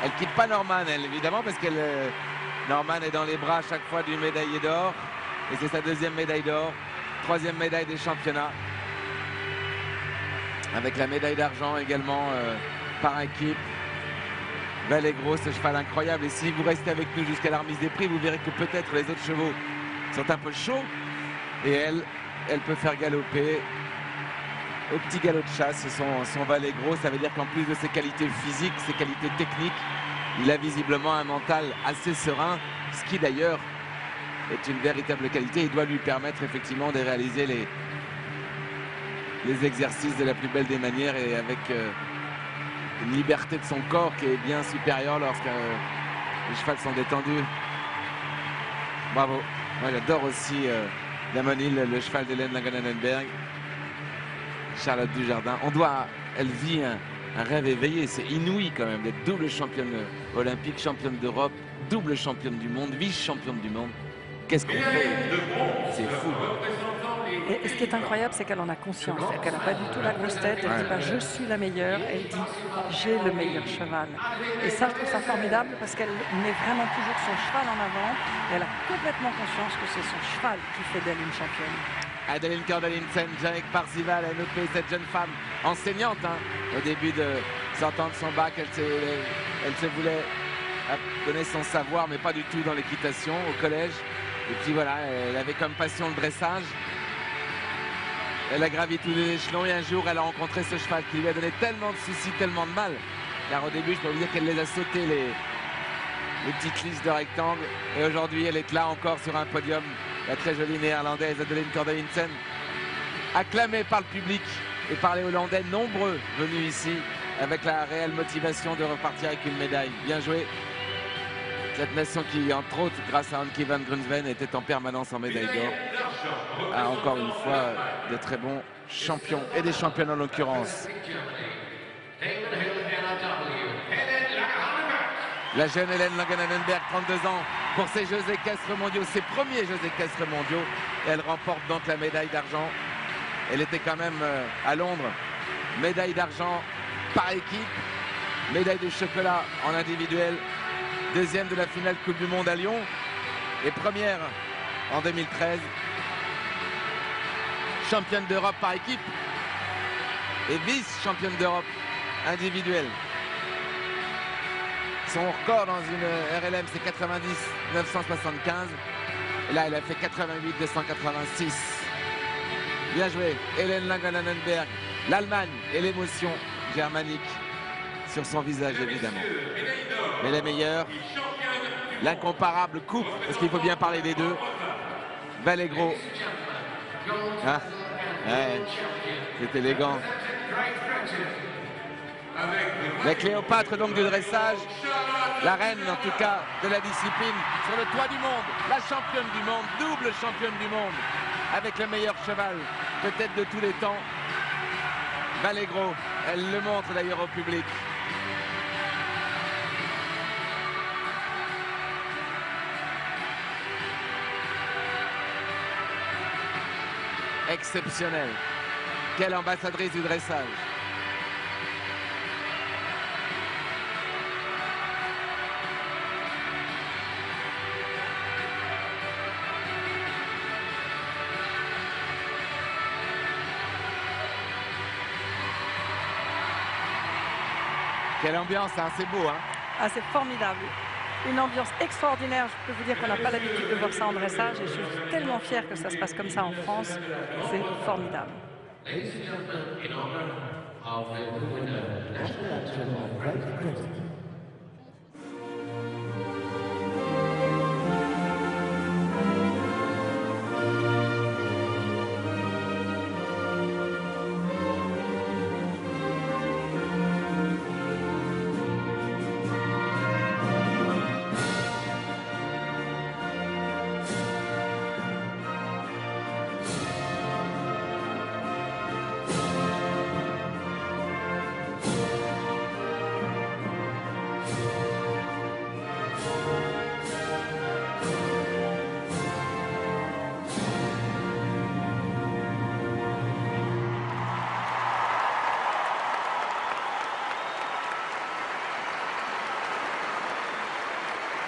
Elle quitte pas Norman, elle, évidemment, parce qu'elle Norman est dans les bras à chaque fois du médaillé d'or. Et c'est sa deuxième médaille d'or. Troisième médaille des championnats. Avec la médaille d'argent également par équipe. Vallegro, ce cheval incroyable. Et si vous restez avec nous jusqu'à la remise des prix, vous verrez que peut-être les autres chevaux sont un peu chauds. Et elle peut faire galoper au petit galop de chasse son Vallegro. Ça veut dire qu'en plus de ses qualités physiques, ses qualités techniques, il a visiblement un mental assez serein, ce qui d'ailleurs est une véritable qualité. Il doit lui permettre effectivement de réaliser les exercices de la plus belle des manières et avec une liberté de son corps qui est bien supérieure lorsque les chevaux sont détendus. Bravo. Moi j'adore aussi Damonil, le cheval d'Hélène Langenenberg. Charlotte Dujardin. Elle vit un rêve éveillé. C'est inouï quand même d'être double championne olympique, championne d'Europe, double championne du monde, vice-championne du monde. Qu'est-ce qu'on fait? C'est fou. Et ce qui est incroyable, c'est qu'elle en a conscience. Elle n'a pas du tout la grosse tête. Elle ne dit pas je suis la meilleure. Elle dit j'ai le meilleur cheval. Et ça, je trouve ça formidable parce qu'elle met vraiment toujours son cheval en avant. Et elle a complètement conscience que c'est son cheval qui fait d'elle une championne. Adeline Cordelinsen, Jarek Parzival, elle nous fait cette jeune femme enseignante. Au début de sortant de son bac, elle se voulait donner son savoir, mais pas du tout dans l'équitation au collège. Et puis voilà, elle avait comme passion le dressage. Elle a gravi tous les échelons et un jour, elle a rencontré ce cheval qui lui a donné tellement de soucis, tellement de mal. Car au début, je peux vous dire qu'elle les a sautés les petites listes de rectangles. Et aujourd'hui, elle est là encore sur un podium. La très jolie néerlandaise Adeline Cordelinsen, acclamée par le public et par les Hollandais nombreux venus ici avec la réelle motivation de repartir avec une médaille. Bien joué. Cette nation qui, entre autres, grâce à Ankie van Grunsven, était en permanence en médaille d'or, a encore une fois de très bons champions et des championnes en l'occurrence. La jeune Hélène Langenenberg, 32 ans, pour ses Jeux équestres mondiaux, ses premiers Jeux équestres mondiaux. Et elle remporte donc la médaille d'argent. Elle était quand même à Londres. Médaille d'argent par équipe. Médaille de chocolat en individuel. Deuxième de la finale Coupe du Monde à Lyon. Et première en 2013. Championne d'Europe par équipe. Et vice-championne d'Europe individuelle. Son record dans une RLM, c'est 90 975. Et là, elle a fait 88 286. Bien joué, Hélène Langenenberg. L'Allemagne et l'émotion germanique sur son visage, évidemment. Mais la meilleure, l'incomparable coupe, parce qu'il faut bien parler des deux. Vallegro. Ah, ouais, c'est élégant. La Cléopâtre donc du dressage, la reine en tout cas de la discipline sur le toit du monde, la championne du monde, double championne du monde, avec le meilleur cheval peut-être de tous les temps. Vallegro, elle le montre d'ailleurs au public. Exceptionnel. Quelle ambassadrice du dressage. Quelle ambiance, hein, c'est beau. Hein. Ah, c'est formidable. Une ambiance extraordinaire. Je peux vous dire qu'on n'a pas l'habitude de voir ça en dressage et je suis tellement fière que ça se passe comme ça en France. C'est formidable.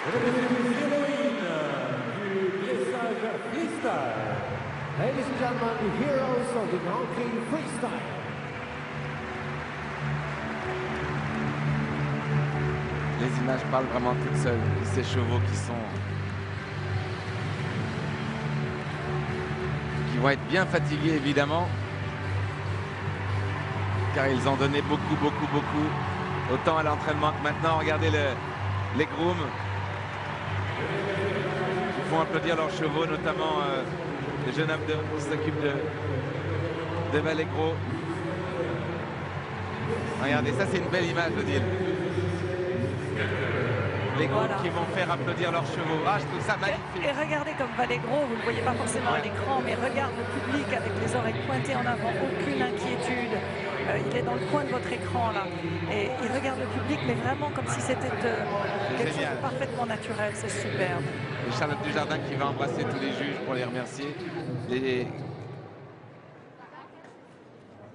Ladies and gentlemen, the heroes of the Grand Prix Freestyle. Les images parlent vraiment toutes seules. Ces chevaux qui vont être bien fatigués évidemment, car ils ont donné beaucoup, autant à l'entraînement que maintenant. Regardez les grooms. Ils font applaudir leurs chevaux, notamment le jeune homme qui s'occupe de Vallegro. Regardez, ça c'est une belle image, Odile. Les groupes qui vont faire applaudir leurs chevaux. Ah, je trouve ça magnifique. Et regardez comme Vallegro, vous ne le voyez pas forcément à l'écran, mais regarde le public avec les oreilles pointées en avant, aucune inquiétude. Il est dans le coin de votre écran là. Et il regarde le public, mais vraiment comme si c'était quelque chose de parfaitement naturel. C'est superbe. Et Charlotte Dujardin qui va embrasser tous les juges pour les remercier. Les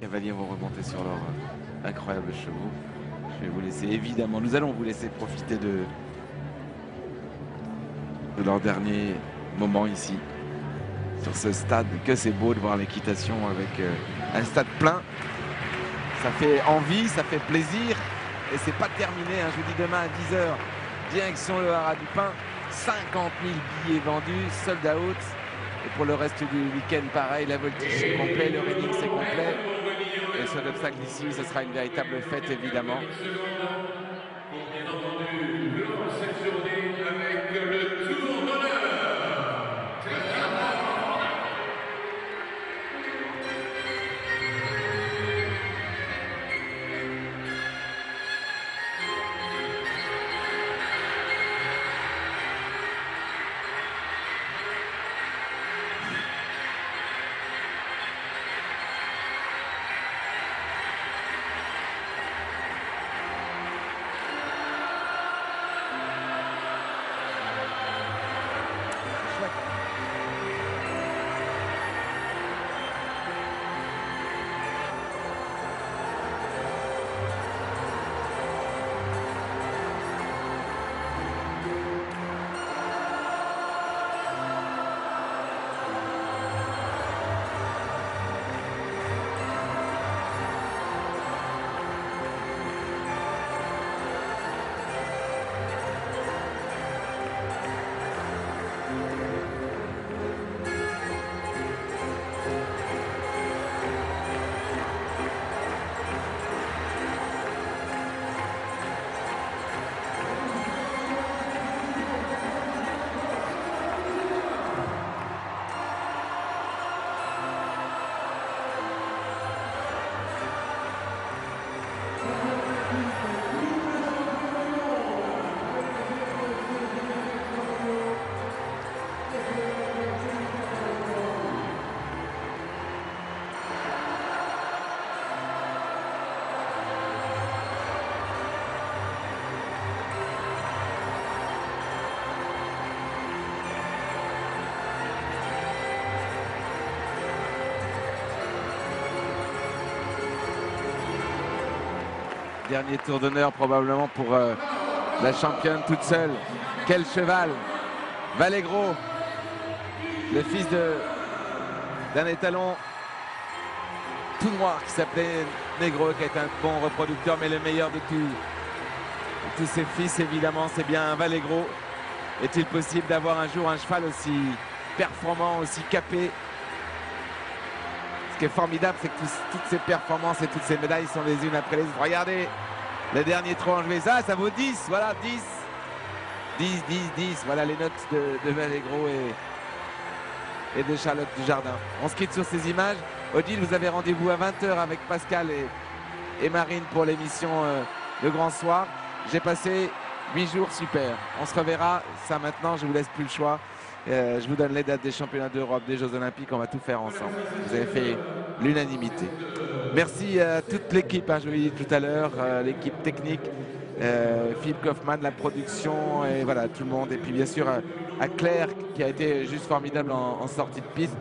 cavaliers vont remonter sur leurs incroyables chevaux. Je vais vous laisser, évidemment, nous allons vous laisser profiter de leur dernier moment ici, sur ce stade. Que c'est beau de voir l'équitation avec un stade plein. Ça fait envie, ça fait plaisir. Et c'est pas terminé, hein. Je vous dis demain à 10 h, direction le Haras du Pin. 50 000 billets vendus, sold out. Et pour le reste du week-end, pareil, la voltige est complet, le reining c'est complet. Et sur l'obstacle ici, ce sera une véritable fête, évidemment. Dernier tour d'honneur probablement pour la championne toute seule. Quel cheval! Vallegro, le fils d'un étalon tout noir qui s'appelait Negro, qui est un bon reproducteur, mais le meilleur de tous ses fils, évidemment, c'est bien Vallegro. Est-il possible d'avoir un jour un cheval aussi performant, aussi capé? Ce qui est formidable, c'est que toutes ces performances et toutes ces médailles sont les unes après les autres. Regardez, le dernier trot enlevé, ça vaut 10, voilà, 10. 10, 10, 10, voilà les notes de Vallegro et de Charlotte Dujardin. On se quitte sur ces images. Odile, vous avez rendez-vous à 20 h avec Pascal et Marine pour l'émission Le Grand Soir. J'ai passé 8 jours super. On se reverra, ça maintenant, je vous laisse plus le choix. Je vous donne les dates des championnats d'Europe, des Jeux Olympiques, on va tout faire ensemble. Vous avez fait l'unanimité. Merci à toute l'équipe, je vous l'ai dit tout à l'heure, l'équipe technique, Philippe Kaufmann, la production, et voilà, tout le monde. Et puis bien sûr à Claire qui a été juste formidable en sortie de piste.